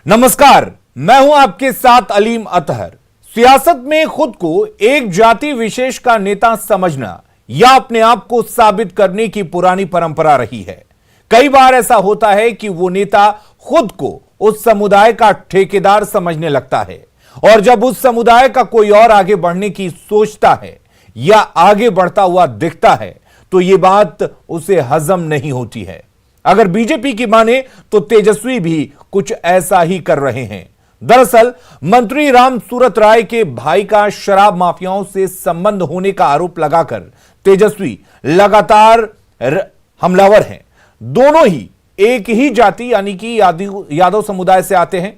नमस्कार, मैं हूं आपके साथ अलीम अतहर। सियासत में खुद को एक जाति विशेष का नेता समझना या अपने आप को साबित करने की पुरानी परंपरा रही है। कई बार ऐसा होता है कि वो नेता खुद को उस समुदाय का ठेकेदार समझने लगता है और जब उस समुदाय का कोई और आगे बढ़ने की सोचता है या आगे बढ़ता हुआ दिखता है तो ये बात उसे हजम नहीं होती है। अगर बीजेपी की माने तो तेजस्वी भी कुछ ऐसा ही कर रहे हैं। दरअसल मंत्री राम सूरत राय के भाई का शराब माफियाओं से संबंध होने का आरोप लगाकर तेजस्वी लगातार हमलावर हैं। दोनों ही एक ही जाति यानी कि यादव समुदाय से आते हैं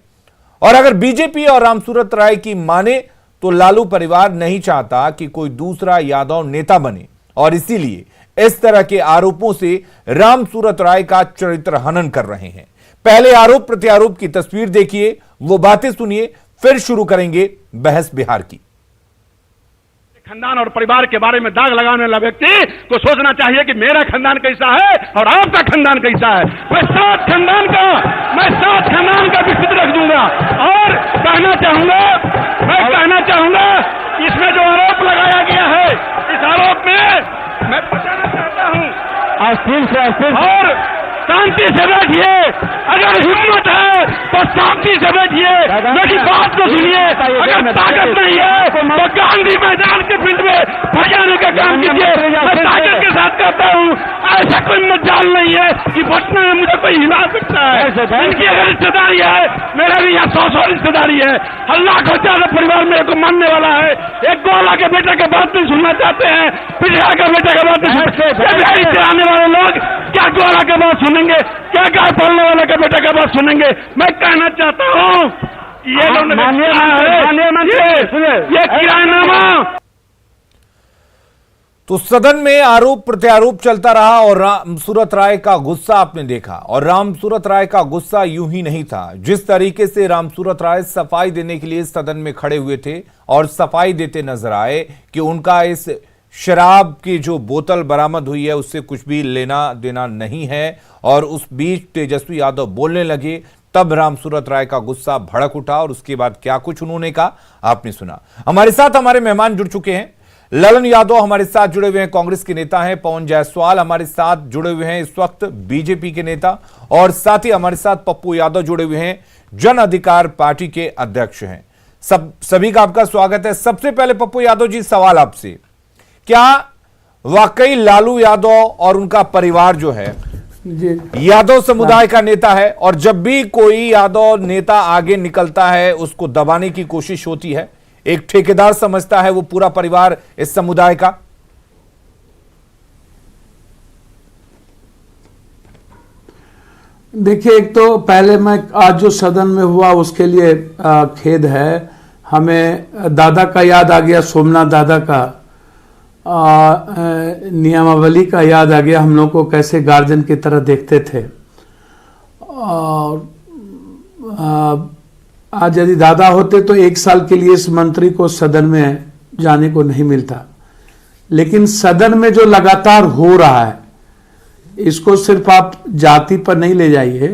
और अगर बीजेपी और राम सूरत राय की माने तो लालू परिवार नहीं चाहता कि कोई दूसरा यादव नेता बने और इसीलिए इस तरह के आरोपों से राम सूरत राय का चरित्र हनन कर रहे हैं। पहले आरोप प्रत्यारोप की तस्वीर देखिए, वो बातें सुनिए, फिर शुरू करेंगे बहस बिहार की। खानदान और परिवार के बारे में दाग लगाने वाला व्यक्ति को सोचना चाहिए कि मेरा खानदान कैसा है और आपका खानदान कैसा है। मैं सात खानदान का विस्तृत रख दूंगा और कहना चाहूंगा इसमें जो आरोप लगाया गया है, इस आरोप में मैं बताना चाहता हूं और शांति से बैठिए। अगर हिम्मत है तो शांति से बैठिए, मेरी बात को सुनिए। अगर ताकत नहीं है तो गांधी मैदान के फील्ड में भजाने का काम कीजिए। मैं ताकत के साथ कहता हूँ, ऐसा कोई मजाल नहीं है कि पटना में मुझे कोई हिला सकता है। इनकी अगर रिश्तेदारी है, मेरा भी यहाँ 100 रिश्तेदारी है। लाखों ज्यादा परिवार मेरे को मानने वाला है। एक गोला के बेटे के बात नहीं सुनना चाहते हैं, पिछड़ा के बेटे के बात नहीं चलाने वाले लोग क्या गोला के बात सुनेंगे, क्या गाय पालने वाले के बेटे के बात सुनेंगे। मैं कहना चाहता हूँ ये किराएनामा। तो सदन में आरोप प्रत्यारोप चलता रहा और राम सूरत राय का गुस्सा आपने देखा। और राम सूरत राय का गुस्सा यूं ही नहीं था। जिस तरीके से राम सूरत राय सफाई देने के लिए सदन में खड़े हुए थे और सफाई देते नजर आए कि उनका इस शराब की जो बोतल बरामद हुई है उससे कुछ भी लेना देना नहीं है और उस बीच तेजस्वी यादव बोलने लगे, तब राम सूरत राय का गुस्सा भड़क उठा और उसके बाद क्या कुछ उन्होंने कहा आपने सुना। हमारे साथ हमारे मेहमान जुड़ चुके हैं। ललन यादव हमारे साथ जुड़े हुए हैं, कांग्रेस के नेता हैं। पवन जायसवाल हमारे साथ जुड़े हुए हैं, इस वक्त बीजेपी के नेता। और साथ ही हमारे साथ पप्पू यादव जुड़े हुए हैं, जन अधिकार पार्टी के अध्यक्ष हैं। सभी का आपका स्वागत है। सबसे पहले पप्पू यादव जी, सवाल आपसे, क्या वाकई लालू यादव और उनका परिवार जो है यादव समुदाय का नेता है और जब भी कोई यादव नेता आगे निकलता है उसको दबाने की कोशिश होती है, एक ठेकेदार समझता है वो पूरा परिवार इस समुदाय का? देखिए, एक तो पहले मैं आज जो सदन में हुआ उसके लिए खेद है। हमें दादा का याद आ गया, सोमनाथ दादा का नियमावली का याद आ गया। हम लोग को कैसे गार्जियन की तरह देखते थे और आज यदि दादा होते तो 1 साल के लिए इस मंत्री को सदन में जाने को नहीं मिलता। लेकिन सदन में जो लगातार हो रहा है इसको सिर्फ आप जाति पर नहीं ले जाइए।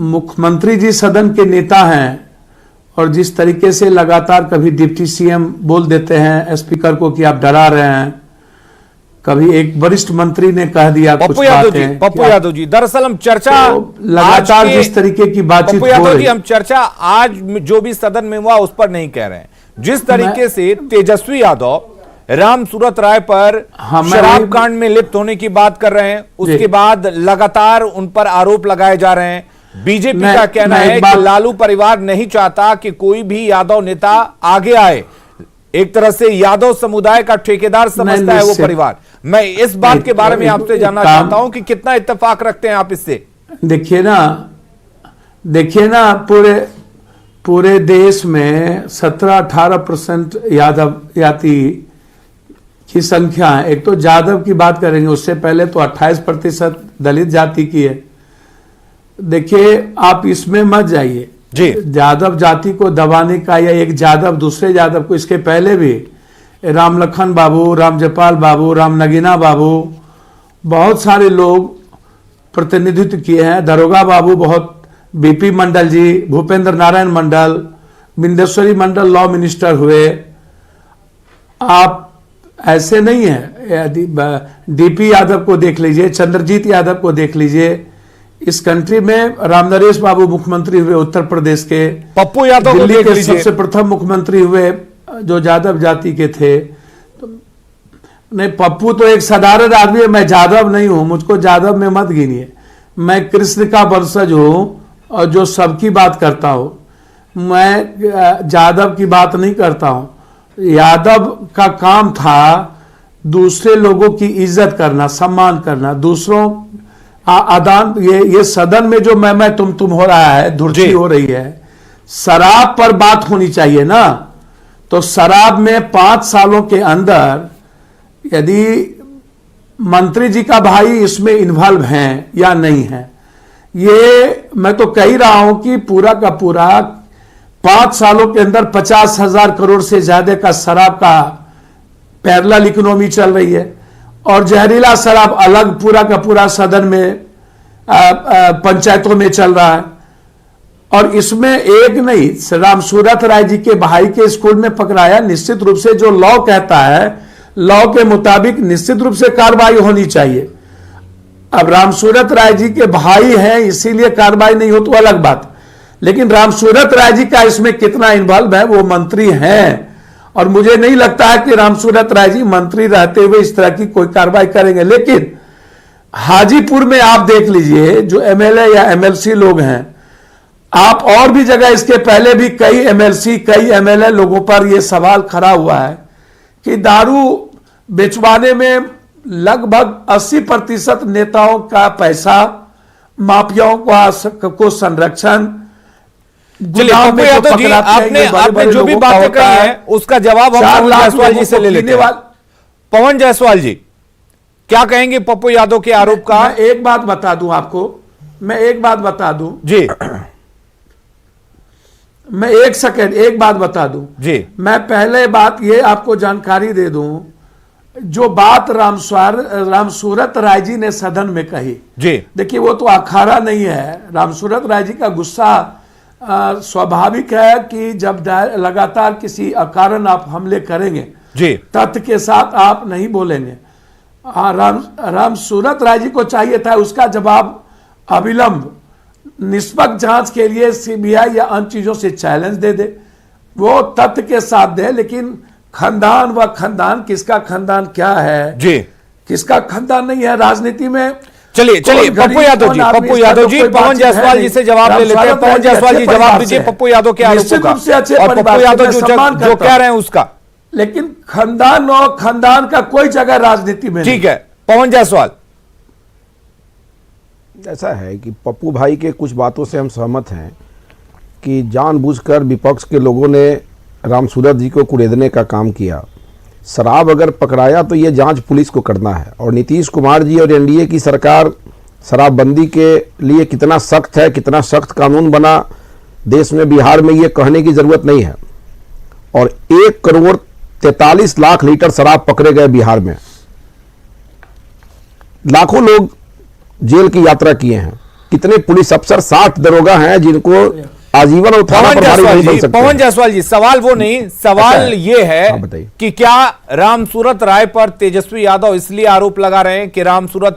मुख्यमंत्री जी सदन के नेता हैं और जिस तरीके से लगातार कभी डिप्टी सीएम बोल देते हैं स्पीकर को कि आप डरा रहे हैं, कभी एक वरिष्ठ मंत्री ने कह दिया कुछ बातें। पप्पू यादव जी, दरअसल हम चर्चा तो लगातार जिस तरीके की बातचीत हो रही है, हम चर्चा आज जो भी सदन में हुआ उस पर नहीं कह रहे हैं। जिस तरीके से तेजस्वी यादव राम सूरत राय पर शराब कांड में लिप्त होने की बात कर रहे हैं, उसके बाद लगातार उन पर आरोप लगाए जा रहे हैं। बीजेपी का कहना है कि लालू परिवार नहीं चाहता कि कोई भी यादव नेता आगे आए। एक तरह से यादव समुदाय का ठेकेदार समझता है वो परिवार। मैं इस बात के बारे में आपसे जानना चाहता हूं कि कितना इत्तेफाक रखते हैं आप इससे? देखिए ना पूरे देश में 17-18% यादव जाति की संख्या है। एक तो यादव की बात करेंगे, उससे पहले तो 28% दलित जाति की है। देखिए, आप इसमें मत जाइए जी। यादव जाति को दबाने का या एक यादव दूसरे यादव को, इसके पहले भी राम लखन बाबू, राम जयपाल बाबू, राम नगीना बाबू, बहुत सारे लोग प्रतिनिधित्व किए हैं। दरोगा बाबू बहुत बीपी मंडल जी, भूपेंद्र नारायण मंडल, बिंदेश्वरी मंडल लॉ मिनिस्टर हुए। आप ऐसे नहीं है, डीपी यादव को देख लीजिए, चंद्रजीत यादव को देख लीजिए। इस कंट्री में रामनरेश बाबू मुख्यमंत्री हुए उत्तर प्रदेश के, पप्पू यादव को दिल्ली देख के लीजिए। सबसे प्रथम मुख्यमंत्री हुए जो यादव जाति के थे। तो नहीं, पप्पू तो एक साधारण आदमी है, मैं यादव नहीं हूं, मुझको यादव में मत गिनिए। मैं कृष्ण का वंशज हूं और जो सबकी बात करता हूं, मैं यादव की बात नहीं करता हूं। यादव का काम था दूसरे लोगों की इज्जत करना, सम्मान करना, दूसरों आदान। ये सदन में जो मैं तुम हो रहा है, धुर्ती हो रही है, शराब पर बात होनी चाहिए ना। तो शराब में 5 सालों के अंदर यदि मंत्री जी का भाई इसमें इन्वॉल्व हैं या नहीं है, ये मैं तो कह ही रहा हूं कि पूरा का पूरा 5 सालों के अंदर 50,000 करोड़ से ज्यादा का शराब का पैरेलल इकोनॉमी चल रही है और जहरीला शराब अलग पूरा का पूरा सदन में पंचायतों में चल रहा है। और इसमें एक नहीं, राम सूरत राय जी के भाई के स्कूल में पकड़ाया। निश्चित रूप से जो लॉ कहता है, लॉ के मुताबिक निश्चित रूप से कार्रवाई होनी चाहिए। अब राम सूरत राय जी के भाई हैं इसीलिए कार्रवाई नहीं हो तो अलग बात, लेकिन राम सूरत राय जी का इसमें कितना इन्वॉल्व है, वो मंत्री हैं और मुझे नहीं लगता है कि राम सूरत राय जी मंत्री रहते हुए इस तरह की कोई कार्रवाई करेंगे। लेकिन हाजीपुर में आप देख लीजिए, जो एमएलए या एमएलसी लोग हैं, आप और भी जगह इसके पहले भी कई एमएलसी कई एमएलए लोगों पर यह सवाल खड़ा हुआ है कि दारू बेचवाने में लगभग 80% नेताओं का पैसा माफियाओं को संरक्षण। चलिए पप्पू यादव जी, आपने जो भी बातें कही है उसका जवाब हम पवन जायसवाल जी से ले लेते हैं। पवन जायसवाल जी, क्या कहेंगे पप्पू यादव के आरोप का? मैं एक बात बता दूं आपको, मैं एक बात बता दूं जी, मैं एक बात बता दूं जी। मैं पहले बात ये आपको जानकारी दे दूं, जो बात राम सूरत राय जी ने सदन में कही, जी देखिए वो तो अखाड़ा नहीं है। राम सूरत राय जी का गुस्सा स्वाभाविक है कि जब लगातार किसी अकारण आप हमले करेंगे, जी, तथ्य के साथ आप नहीं बोलेंगे। राम सूरत राय जी को चाहिए था उसका जवाब अविलंब निष्पक्ष जांच के लिए सीबीआई या अन्य चीजों से चैलेंज दे दे, वो तथ्य के साथ दे। लेकिन खानदान व खानदान, किसका खानदान क्या है, जी, किसका खानदान नहीं है राजनीति में। चलिए पप्पू यादव जी, पवन जायसवाल जी से जवाब ले लेते हैं। पवन जायसवाल जी जवाब दीजिए पप्पू यादव के आरोपों का, और पप्पू यादव जो कह रहे हैं उसका। लेकिन खानदान और खानदान का कोई जगह राजनीति में। ठीक है पवन जायसवाल। ऐसा है कि पप्पू भाई के कुछ बातों से हम सहमत हैं कि जानबूझकर विपक्ष के लोगों ने राम सूरत जी को कुरेदने का काम किया। शराब अगर पकड़ाया तो ये जांच पुलिस को करना है, और नीतीश कुमार जी और एनडीए की सरकार शराबबंदी के लिए कितना सख्त है, कितना सख्त कानून बना देश में, बिहार में, ये कहने की जरूरत नहीं है। और 1,43,00,000 लीटर शराब पकड़े गए बिहार में। लाखों लोग जेल की यात्रा किए हैं। कितने पुलिस अफसर, 60 दरोगा हैं जिनको आजीवन और थाना प्रभारी नहीं बन सकते। पवन जायसवाल जी, सवाल वो नहीं, सवाल ये है कि क्या राम सूरत राय पर तेजस्वी यादव इसलिए आरोप लगा रहे हैं कि राम सूरत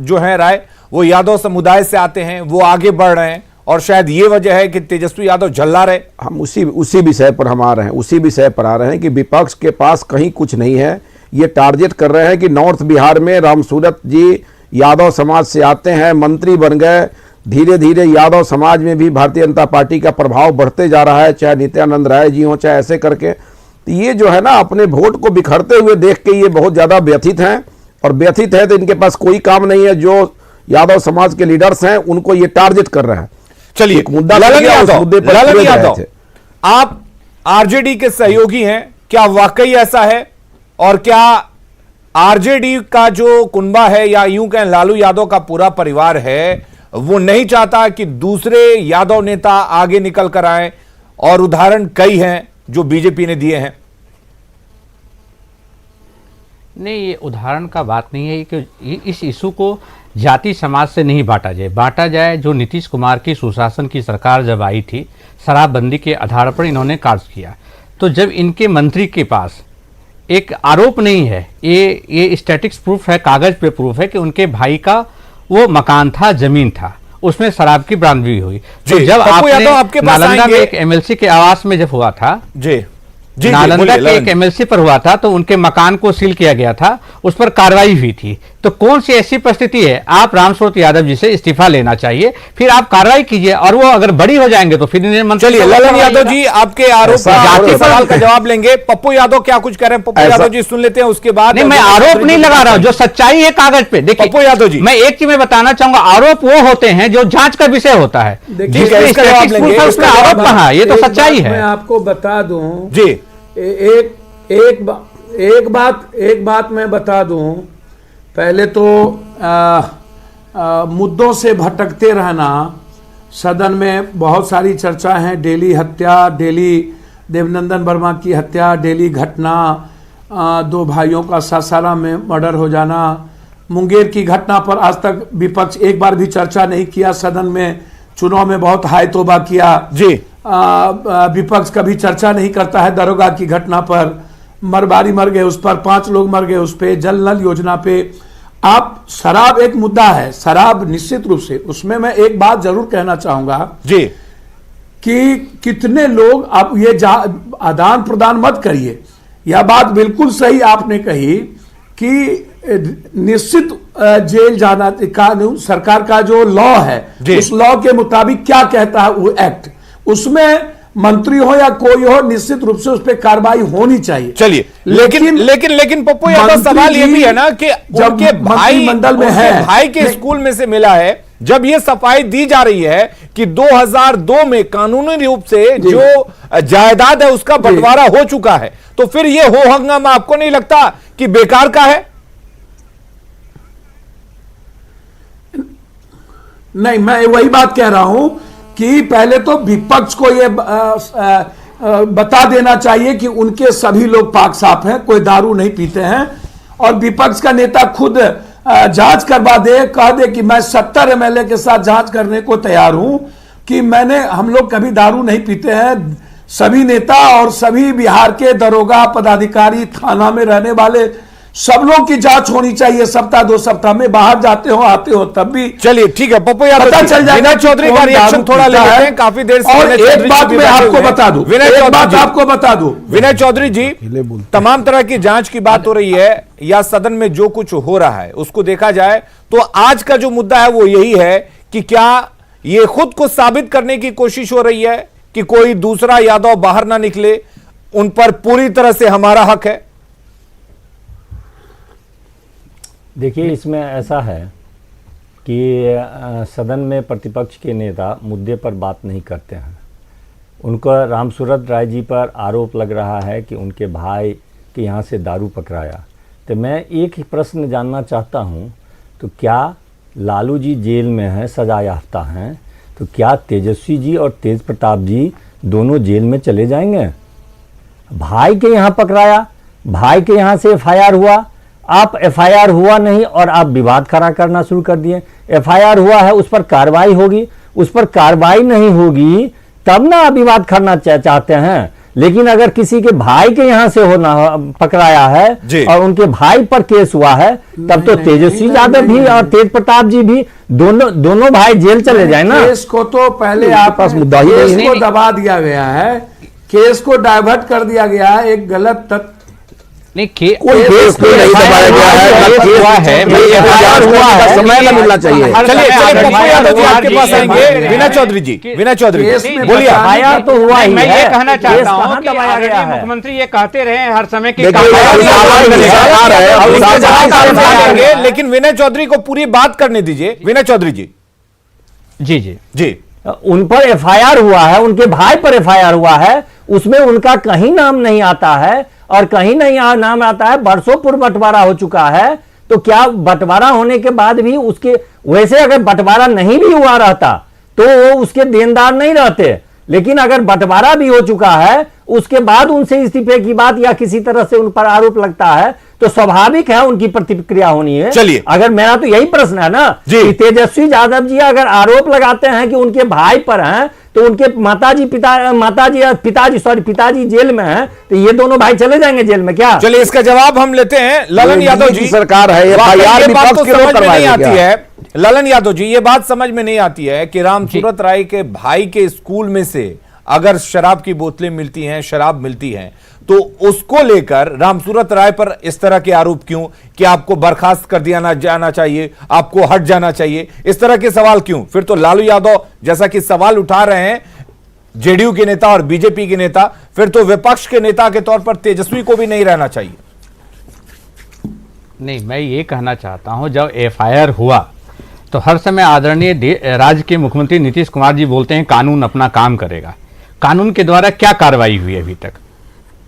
जो है राय, वो यादव समुदाय से आते हैं, वो आगे बढ़ रहे हैं, और शायद ये वजह है कि तेजस्वी यादव झल्ला रहे। हम उसी विषय पर हम आ रहे हैं, उसी विषय पर आ रहे हैं कि विपक्ष के पास कहीं कुछ नहीं है। ये टारगेट कर रहे हैं कि नॉर्थ बिहार में राम सूरत जी यादव समाज से आते हैं, मंत्री बन गए, धीरे धीरे यादव समाज में भी भारतीय जनता पार्टी का प्रभाव बढ़ते जा रहा है, चाहे नित्यानंद राय जी हो, चाहे ऐसे करके। तो ये जो है ना, अपने वोट को बिखरते हुए देख के ये बहुत ज़्यादा व्यथित हैं, और व्यथित है तो इनके पास कोई काम नहीं है। जो यादव समाज के लीडर्स हैं उनको ये टारगेट कर रहे हैं। चलिए मुद्दा यादव, आप आरजेडी के सहयोगी हैं, क्या वाकई ऐसा है? और क्या आरजेडी का जो कुनबा है, या यूं कहें लालू यादव का पूरा परिवार है, वो नहीं चाहता कि दूसरे यादव नेता आगे निकल कर आए? और उदाहरण कई हैं जो बीजेपी ने दिए हैं। नहीं, ये उदाहरण का बात नहीं है कि इस इशू को जाति समाज से नहीं बांटा जाए। जो नीतीश कुमार की सुशासन की सरकार जब आई थी, शराबबंदी के आधार पर इन्होंने कार्य किया, तो जब इनके मंत्री के पास एक आरोप नहीं है, ये स्टैटिक्स प्रूफ है, कागज पे प्रूफ है कि उनके भाई का वो मकान था, जमीन था, उसमें शराब की बरामदगी हुई। तो जब आपके नालंदा में एक एमएलसी के आवास में जब हुआ था, नालंदा के एक एमएलसी पर हुआ था, तो उनके मकान को सील किया गया था, उस पर कार्रवाई हुई थी। तो कौन सी ऐसी परिस्थिति है, आप रामस्वरूप यादव जी से इस्तीफा लेना चाहिए, फिर आप कार्रवाई कीजिए, और वो अगर बड़ी हो जाएंगे तो फिर चलिए ललन यादव जी आपके आरोप सवाल का जवाब लेंगे। पप्पू यादव क्या कुछ कह रहे हैं, पप्पू यादव जी सुन लेते हैं, उसके बाद। नहीं, मैं आरोप नहीं लगा रहा हूं, जो सच्चाई है कागज पे। देखिए पप्पू यादव जी, मैं एक चीज में बताना चाहूंगा, आरोप वो होते हैं जो जांच का विषय होता है, आरोप कहां, ये तो सच्चाई है। मैं आपको बता दूं जी, एक बात मैं बता दूं, पहले तो मुद्दों से भटकते रहना। सदन में बहुत सारी चर्चा है, डेली हत्या, डेली देवनंदन वर्मा की हत्या, डेली घटना, 2 भाइयों का सासाराम में मर्डर हो जाना, मुंगेर की घटना पर आज तक विपक्ष एक बार भी चर्चा नहीं किया। सदन में चुनाव में बहुत हाय तौबा किया जी, विपक्ष कभी चर्चा नहीं करता है। दरोगा की घटना पर मरबारी मर गए, उस पर 5 लोग मर गए, उस पे जल नल योजना पे। आप शराब एक मुद्दा है, शराब निश्चित रूप से, उसमें मैं एक बात जरूर कहना चाहूंगा जी कि कितने लोग, आप ये आदान प्रदान मत करिए। यह बात बिल्कुल सही आपने कही कि निश्चित जेल जाना, कानून सरकार का जो लॉ है, उस लॉ के मुताबिक क्या कहता है वो एक्ट, उसमें मंत्री हो या कोई हो, निश्चित रूप से उस पर कार्रवाई होनी चाहिए। चलिए, लेकिन पप्पू यादव सवाल ये भी है ना कि उनके भाई मंडल में है, भाई के स्कूल में से मिला है। जब ये सफाई दी जा रही है कि 2002 में कानूनी रूप से जो जायदाद है उसका बंटवारा हो चुका है, तो फिर ये हो हंगामा आपको नहीं लगता कि बेकार का है? नहीं, मैं वही बात कह रहा हूं कि पहले तो विपक्ष को यह बता देना चाहिए कि उनके सभी लोग पाक साफ हैं, कोई दारू नहीं पीते हैं, और विपक्ष का नेता खुद जांच करवा दे, कह दे कि मैं 70 एमएलए के साथ जांच करने को तैयार हूं कि हम लोग कभी दारू नहीं पीते हैं। सभी नेता और सभी बिहार के दरोगा, पदाधिकारी, थाना में रहने वाले सब लोग की जांच होनी चाहिए। सप्ताह 2 सप्ताह में बाहर जाते हो, आते हो, तब भी। चलिए ठीक है पप्पू यादव, पता चल जाएगा। विनय चौधरी का रिएक्शन थोड़ा ले लेते हैं, काफी देर से। और एक बात मैं आपको बता दूं, विनय चौधरी जी, तमाम तरह की जांच की बात हो रही है या सदन में जो कुछ हो रहा है उसको देखा जाए तो आज का जो मुद्दा है वो यही है कि क्या ये खुद को साबित करने की कोशिश हो रही है कि कोई दूसरा यादव बाहर ना निकले, उन पर पूरी तरह से हमारा हक है? देखिए, इसमें ऐसा है कि सदन में प्रतिपक्ष के नेता मुद्दे पर बात नहीं करते हैं। उनको रामसूरत राय जी पर आरोप लग रहा है कि उनके भाई के यहाँ से दारू पकड़ाया। तो मैं एक ही प्रश्न जानना चाहता हूँ, तो क्या लालू जी जेल में हैं, सजा याफ्ता हैं, तो क्या तेजस्वी जी और तेज प्रताप जी दोनों जेल में चले जाएंगे? भाई के यहाँ पकड़ाया, भाई के यहाँ से एफआईआर हुआ, आप एफआईआर हुआ नहीं और आप विवाद खड़ा करना शुरू कर दिए। एफआईआर हुआ है, उस पर कार्रवाई होगी, उस पर कार्रवाई नहीं होगी तब ना आप विवाद करना चाहते हैं। लेकिन अगर किसी के भाई के यहाँ से होना पकड़ाया है और उनके भाई पर केस हुआ है, तब तो तेजस्वी यादव भी और तेज प्रताप जी भी दोनों भाई जेल चले जाए ना। केस को तो पहले आप पास मुद्दा ही केस को दबा दिया गया है, केस को डाइवर्ट कर दिया गया है, एक गलत तथ्य नहीं, कोई केस को नहीं दबाया गया है, समय न मिलना चाहिए। चलिए पप्पू यादव जी आपके पास आएंगे। विनय चौधरी जी, विनय चौधरी बोलिए। एफआईआर तो हुआ ही है। मैं ये कहना चाहता हूं कि आदरणीय मुख्यमंत्री ये कहते रहे हर समय की, लेकिन विनय चौधरी को पूरी बात करने दीजिए। विनय चौधरी जी, जी जी जी, उन पर एफआईआर हुआ है, उनके भाई पर एफआईआर हुआ है, उसमें उनका कहीं नाम नहीं आता है और कहीं नहीं नाम आता है। वर्षों पूर्व बंटवारा हो चुका है, तो क्या बंटवारा होने के बाद भी उसके, वैसे अगर बंटवारा नहीं भी हुआ रहता तो वो उसके देनदार नहीं रहते, लेकिन अगर बंटवारा भी हो चुका है उसके बाद उनसे इस्तीफे की बात या किसी तरह से उन पर आरोप लगता है तो स्वाभाविक है उनकी प्रतिक्रिया होनी है। चलिए, अगर मेरा तो यही प्रश्न है ना कि तेजस्वी यादव जी अगर आरोप लगाते हैं कि उनके भाई पर हैं तो उनके पिताजी जेल में हैं, तो ये दोनों भाई चले जाएंगे जेल में क्या? चलिए, इसका जवाब हम लेते हैं। ललन यादव जी, सरकार है, ये बात तो समझ में नहीं आती है। ललन यादव जी, ये बात समझ में नहीं आती है कि रामसूरत राय के भाई के स्कूल में से अगर शराब की बोतलें मिलती हैं, शराब मिलती है, तो उसको लेकर रामसूरत राय पर इस तरह के आरोप क्यों कि आपको बर्खास्त कर दिया जाना चाहिए, आपको हट जाना चाहिए, इस तरह के सवाल क्यों? फिर तो लालू यादव जैसा कि सवाल उठा रहे हैं जेडीयू के नेता और बीजेपी के नेता, फिर तो विपक्ष के नेता के तौर पर तेजस्वी को भी नहीं रहना चाहिए। नहीं, मैं ये कहना चाहता हूं, जब एफआईआर हुआ तो हर समय आदरणीय राज्य के मुख्यमंत्री नीतीश कुमार जी बोलते हैं कानून अपना काम करेगा। कानून के द्वारा क्या कार्रवाई हुई अभी तक?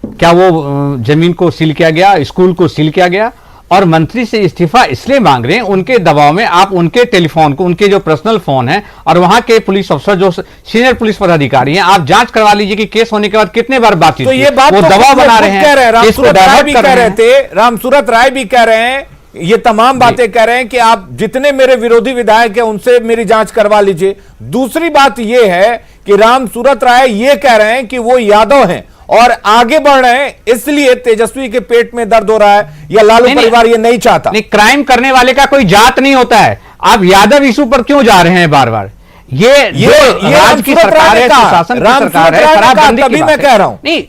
क्या वो जमीन को सील किया गया, स्कूल को सील किया गया? और मंत्री से इस्तीफा इसलिए मांग रहे हैं, उनके दबाव में आप उनके टेलीफोन को, उनके जो पर्सनल फोन है और वहां के पुलिस अफसर जो सीनियर पुलिस पदाधिकारी हैं, आप जांच करवा लीजिए कि केस होने के बाद कितने बार बातचीत, तो ये बात वो तो दबाव बना रहे हैं, रामसूरत राय भी कह रहे थे, रामसूरत राय भी कह रहे हैं, ये तमाम बातें कह रहे हैं कि आप जितने मेरे विरोधी विधायक हैं उनसे मेरी जांच करवा लीजिए। दूसरी बात यह है कि रामसूरत राय ये कह रहे हैं कि वो यादव हैं और आगे बढ़ रहे हैं, इसलिए तेजस्वी के पेट में दर्द हो रहा है, या लालू परिवार ये नहीं चाहता। नहीं, क्राइम करने वाले का कोई जात नहीं होता है। आप यादव इशू पर क्यों जा रहे हैं बार बार? ये राज्य की सरकार है, शासन की सरकार है, शराबबंदी की बात मैं कह रहा हूं।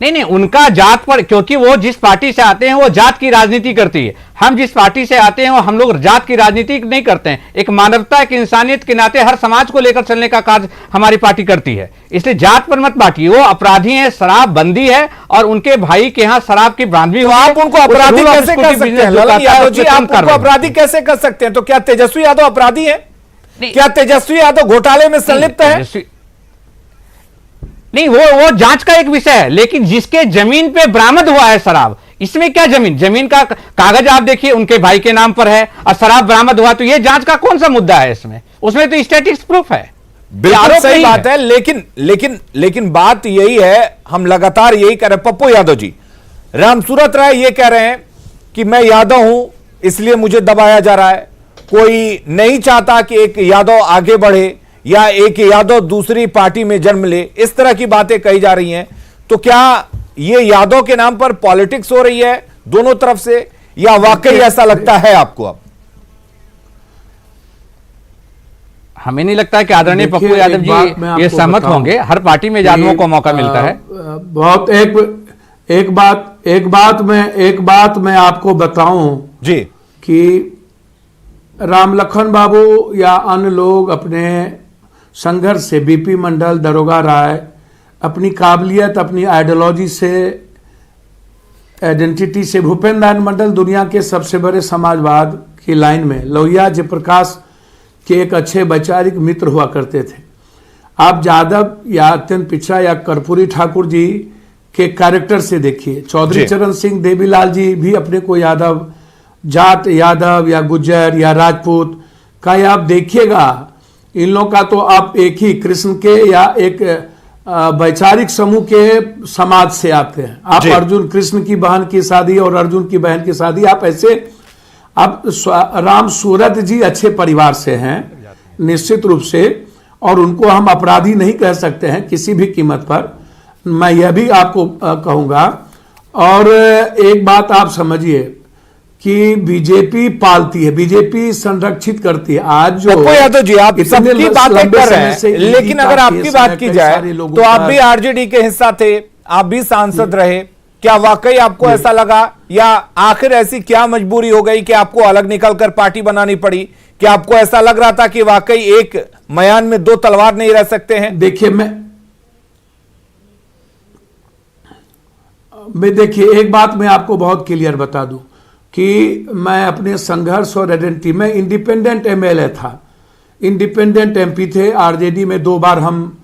नहीं, उनका जात पर, क्योंकि वो जिस पार्टी से आते हैं वो जात की राजनीति करती है। हम जिस पार्टी से आते हैं वो हम लोग जात की राजनीति नहीं करते हैं। एक मानवता, एक इंसानियत के नाते हर समाज को लेकर चलने का कार्य हमारी पार्टी करती है, इसलिए जात पर मत बांटिए। वो अपराधी हैं, शराब बंदी है और उनके भाई के यहाँ शराब की ब्रांदवी हुई है। आप उनको अपराधी कैसे कर सकते हैं ललन यादव जी? आप उनको अपराधी कैसे कर सकते हैं? तो क्या तेजस्वी यादव अपराधी है? क्या तेजस्वी यादव घोटाले में संलिप्त है? नहीं, वो जांच का एक विषय है, लेकिन जिसके जमीन पे बरामद हुआ है शराब, इसमें क्या जमीन का कागज आप देखिए उनके भाई के नाम पर है और शराब बरामद हुआ, तो ये जांच का कौन सा मुद्दा है इसमें? उसमें तो स्टैटिस्टिक्स प्रूफ है। बिल्कुल सही बात है, लेकिन बात यही है, हम लगातार यही कह रहे हैं। पप्पू यादव जी, रामसूरत राय ये कह रहे हैं कि मैं यादव हूं इसलिए मुझे दबाया जा रहा है, कोई नहीं चाहता कि एक यादव आगे बढ़े या एक यादव दूसरी पार्टी में जन्म ले, इस तरह की बातें कही जा रही हैं। तो क्या ये यादव के नाम पर पॉलिटिक्स हो रही है दोनों तरफ से, या वाकई ऐसा लगता है आपको? अब हमें नहीं लगता है कि आदरणीय पप्पू यादव जी ये सहमत होंगे। हर पार्टी में यादवों को मौका मिलता है। बहुत एक बात मैं आपको बताऊं जी कि राम लखन बाबू या अन्य लोग अपने संघर्ष से, बीपी मंडल, दरोगा राय, अपनी काबिलियत, अपनी आइडियोलॉजी से, आइडेंटिटी से, भूपेंद्र नारायण मंडल दुनिया के सबसे बड़े समाजवाद की लाइन में लोहिया जयप्रकाश के एक अच्छे वैचारिक मित्र हुआ करते थे। आप यादव या अत्यंत पिछड़ा या कर्पूरी ठाकुर जी के कैरेक्टर से देखिए, चौधरी चरण सिंह, देवीलाल जी भी अपने को यादव, जाट यादव या गुज्जर या राजपूत का आप देखिएगा, इन लोगों का तो आप एक ही कृष्ण के या एक वैचारिक समूह के समाज से आते हैं। आप अर्जुन, कृष्ण की बहन की शादी और अर्जुन की बहन की शादी, आप ऐसे, आप रामसूरत जी अच्छे परिवार से हैं निश्चित रूप से, और उनको हम अपराधी नहीं कह सकते हैं किसी भी कीमत पर, मैं यह भी आपको कहूंगा। और एक बात आप समझिए कि बीजेपी पालती है, बीजेपी संरक्षित करती है। आज जो यादव जी आप सबकी बातें कर रहे हैं, लेकिन अगर आपकी बात की जाए तो आप भी आरजेडी के हिस्सा थे, आप भी सांसद रहे, क्या वाकई आपको ऐसा लगा, या आखिर ऐसी क्या मजबूरी हो गई कि आपको अलग निकलकर पार्टी बनानी पड़ी? क्या आपको ऐसा लग रहा था कि वाकई एक मयान में दो तलवार नहीं रह सकते हैं? देखिए देखिए एक बात मैं आपको बहुत क्लियर बता दूं कि मैं अपने संघर्ष और आइडेंटिटी में इंडिपेंडेंट एमएलए था, इंडिपेंडेंट एमपी थे, आरजेडी में 2 बार हम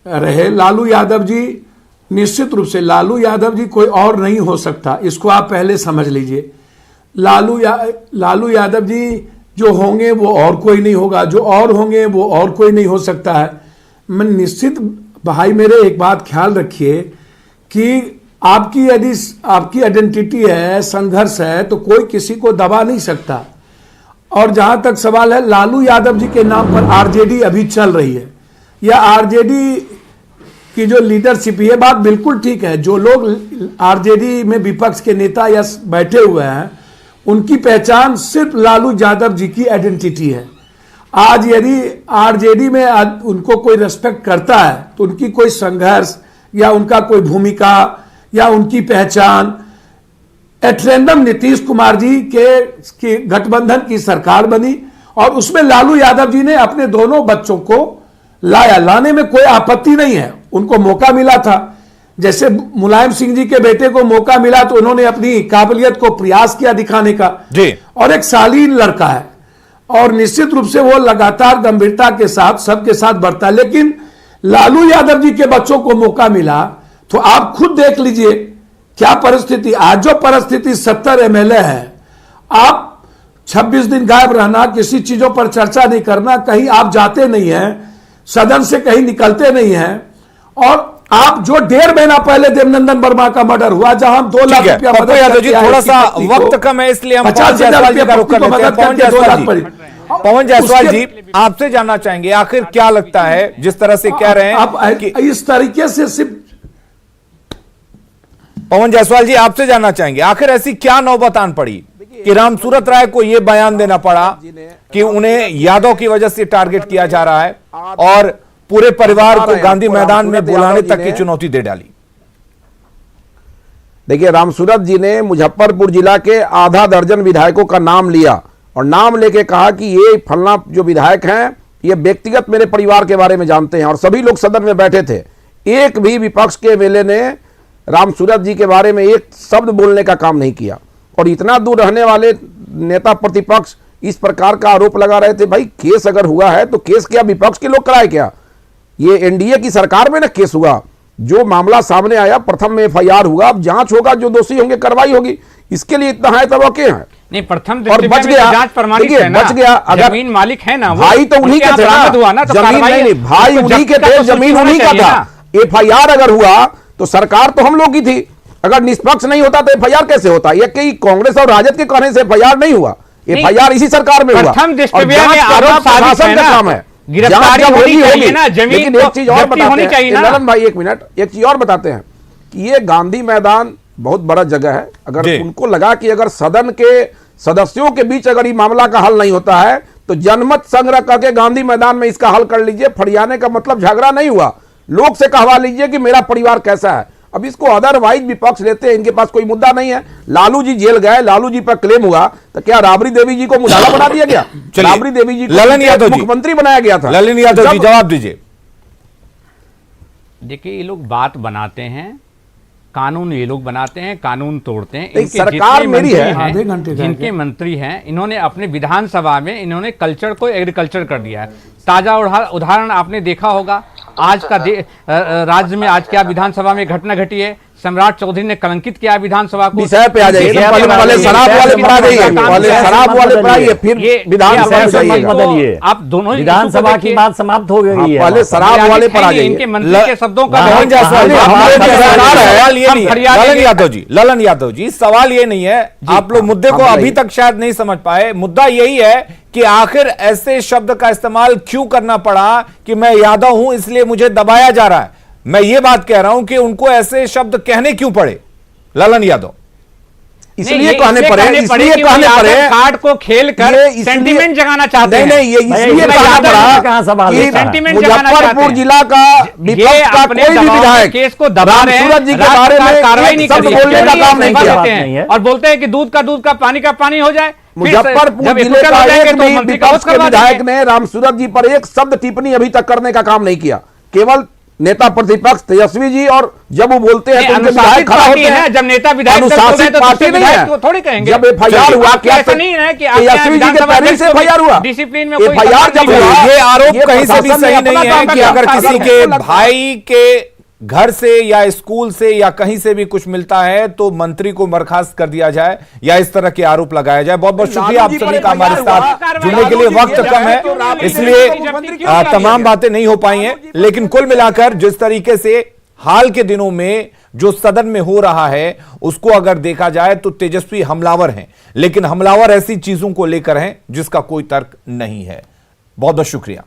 रहे। लालू यादव जी, निश्चित रूप से लालू यादव जी कोई और नहीं हो सकता, इसको आप पहले समझ लीजिए। लालू यादव जी जो होंगे वो और कोई नहीं होगा, जो और होंगे वो और कोई नहीं हो सकता है। मैं निश्चित भाई मेरे एक बात ख्याल रखिए कि आपकी यदि आपकी आइडेंटिटी है, संघर्ष है, तो कोई किसी को दबा नहीं सकता। और जहां तक सवाल है लालू यादव जी के नाम पर आरजेडी अभी चल रही है, या आरजेडी की जो लीडरशिप, ये बात बिल्कुल ठीक है। जो लोग आरजेडी में विपक्ष के नेता या बैठे हुए हैं, उनकी पहचान सिर्फ लालू यादव जी की आइडेंटिटी है। आज यदि आरजेडी में उनको कोई रेस्पेक्ट करता है तो उनकी कोई संघर्ष या उनका कोई भूमिका या उनकी पहचान, एट रैंडम नीतीश कुमार जी के गठबंधन की सरकार बनी और उसमें लालू यादव जी ने अपने दोनों बच्चों को लाया, लाने में कोई आपत्ति नहीं है, उनको मौका मिला था। जैसे मुलायम सिंह जी के बेटे को मौका मिला तो उन्होंने अपनी काबिलियत को प्रयास किया दिखाने का जी। और एक शालीन लड़का है और निश्चित रूप से वो लगातार गंभीरता के साथ सबके साथ बढ़ता है। लेकिन लालू यादव जी के बच्चों को मौका मिला तो आप खुद देख लीजिए क्या परिस्थिति। आज जो परिस्थिति 70 एमएलए है, आप 26 दिन गायब रहना, किसी चीजों पर चर्चा नहीं करना, कहीं आप जाते नहीं हैं, सदन से कहीं निकलते नहीं हैं, और आप जो 1.5 महीना पहले देवनंदन वर्मा का मर्डर हुआ, जहां हम 2 लाख रुपया पप्पू यादव जी, थोड़ा सा वक्त कम है इसलिए हम पवन जायसवाल जी का रुख कर लेते हैं। पवन जायसवाल जी, आपसे जानना चाहेंगे आखिर क्या लगता है, जिस तरह से कह रहे हैं आप इस तरीके से सिर्फ पवन जायसवाल जी आपसे जानना चाहेंगे आखिर ऐसी क्या नौबत आन पड़ी कि रामसूरत राय को यह बयान देना पड़ा कि उन्हें यादव की वजह से टारगेट किया जा रहा है और पूरे परिवार को गांधी मैदान में बुलाने तक की चुनौती दे डाली। देखिए, रामसूरत जी ने मुजफ्फरपुर जिला के आधा दर्जन विधायकों का नाम लिया और नाम लेके कहा कि ये फलना जो विधायक हैं ये व्यक्तिगत मेरे परिवार के बारे में जानते हैं, और सभी लोग सदन में बैठे थे। एक भी विपक्ष के एमएलए ने रामसूरत जी के बारे में एक शब्द बोलने का काम नहीं किया। और इतना दूर रहने वाले नेता प्रतिपक्ष इस प्रकार का आरोप लगा रहे थे। भाई, केस अगर हुआ है तो केस क्या विपक्ष के लोग कराए क्या? ये एनडीए की सरकार में ना केस हुआ, जो मामला सामने आया प्रथम में एफआईआर हुआ, अब जांच होगा, जो दोषी होंगे कार्रवाई होगी। इसके लिए इतना है तब ओके है नहीं, प्रथम और बच गया, जांच प्रमाणित है ना, बच गया। अगर जमीन मालिक है ना, भाई तो उन्हीं के थे ना, जमीन नहीं, भाई उन्हीं के थे, जमीन उन्हीं का था। एफआईआर अगर हुआ तो सरकार तो हम लोग की थी, अगर निष्पक्ष नहीं होता तो एफआईआर कैसे होता? ये कई कांग्रेस और राजद के कहने से एफआईआर नहीं हुआ, एफआईआर इसी सरकार में हुआ। प्रथम दृष्टया में आरोप शासन का काम है, गिरफ्तारी होनी चाहिए ना, जमीन लेकिन एक चीज और होनी चाहिए ना। ललन भाई एक मिनट, एक चीज और बताते हैं कि ये गांधी मैदान बहुत बड़ा जगह है। अगर उनको लगा कि अगर सदन के सदस्यों के बीच अगर ये मामला का हल नहीं होता है तो जनमत संग्रह करके गांधी मैदान में इसका हल कर लीजिए। फरियाने का मतलब झगड़ा नहीं हुआ, लोग से कहवा लीजिए कि मेरा परिवार कैसा है। अब इसको अदरवाइज विपक्ष लेते हैं, इनके पास कोई मुद्दा नहीं है। लालू जी जेल गए, लालू जी पर क्लेम हुआ तो क्या राबड़ी देवी जी को मुद्दा बना दिया गया? राबड़ी देवी जी को ललन यादव जी मुख्यमंत्री बनाया गया था। ललन यादव जी जवाब दीजिए। देखिए, ये लोग बात बनाते हैं, कानून ये लोग बनाते हैं, कानून तोड़ते हैं। इनके सरकार मेरी है, जिनके मंत्री हैं, इन्होंने अपने विधानसभा में इन्होंने कल्चर को एग्रीकल्चर कर दिया है। ताजा उदाहरण आपने देखा होगा, आज का राज्य में आज क्या विधानसभा में घटना घटी है। सम्राट चौधरी ने कलंकित किया विधानसभा को। विषय पे आ जाइए, पहले शराब वाले पर आ जाइए, पहले शराब वाले पर आइए, फिर विधानसभा बदलिए। आप दोनों विधानसभा की बात समाप्त हो गई है, पहले शराब वाले पर आ जाइए। इनके मंत्री के शब्दों का ललन यादव जी, सवाल ये नहीं है, आप लोग मुद्दे को अभी तक शायद नहीं समझ पाए। मुद्दा यही है कि आखिर ऐसे शब्द का इस्तेमाल क्यों करना पड़ा कि मैं यादव हूं इसलिए मुझे दबाया जा रहा है। मैं ये बात कह रहा हूं कि उनको ऐसे शब्द कहने क्यों पड़े ललन यादव? इसलिए कहने पड़े, इसलिए कहने पड़े, कार्ड को खेल कर सेंटीमेंट जगाना चाहते हैं। नहीं, ये इसलिए कहना पड़ा कि मुजफ्फरपुर जिला का विपक्ष का कोई भी विधायक केस को दबा रहे हैं, रामसूरत जी के बारे में कार्रवाई नहीं शब्द बोलने का काम नहीं किया और बोलते हैं कि दूध का पानी हो जाए। मुजफ्फरपुर जिले का एक भी विपक्ष के विधायक ने रामसूरत जी पर एक शब्द टिप्पणी अभी तक करने का काम नहीं किया। केवल नेता प्रतिपक्ष तेजस्वी जी, और जब वो बोलते हैं तो उनके विधायक खड़ा होते हैं। जब नेता विधायक अनुशासित पार्टी नहीं है, थोड़ी कहेंगे। जब एफआईआर हुआ क्या ऐसा नहीं है कि तेजस्वी जी के पहले से एफआईआर हुआ, डिसिप्लिन में एफआईआर जब हुआ, ये आरोप कहीं से भी सही नहीं है कि अगर किसी के भाई के घर से या स्कूल से या कहीं से भी कुछ मिलता है तो मंत्री को बर्खास्त कर दिया जाए या इस तरह के आरोप लगाया जाए। बहुत बहुत शुक्रिया आप सभी का हमारे साथ जुड़ने के लिए। वक्त कम है इसलिए तमाम बातें नहीं हो पाई हैं, लेकिन कुल मिलाकर जिस तरीके से हाल के दिनों में जो सदन में हो रहा है उसको अगर देखा जाए तो तेजस्वी हमलावर हैं, लेकिन हमलावर ऐसी चीजों को लेकर हैं जिसका कोई तर्क नहीं है। बहुत बहुत शुक्रिया।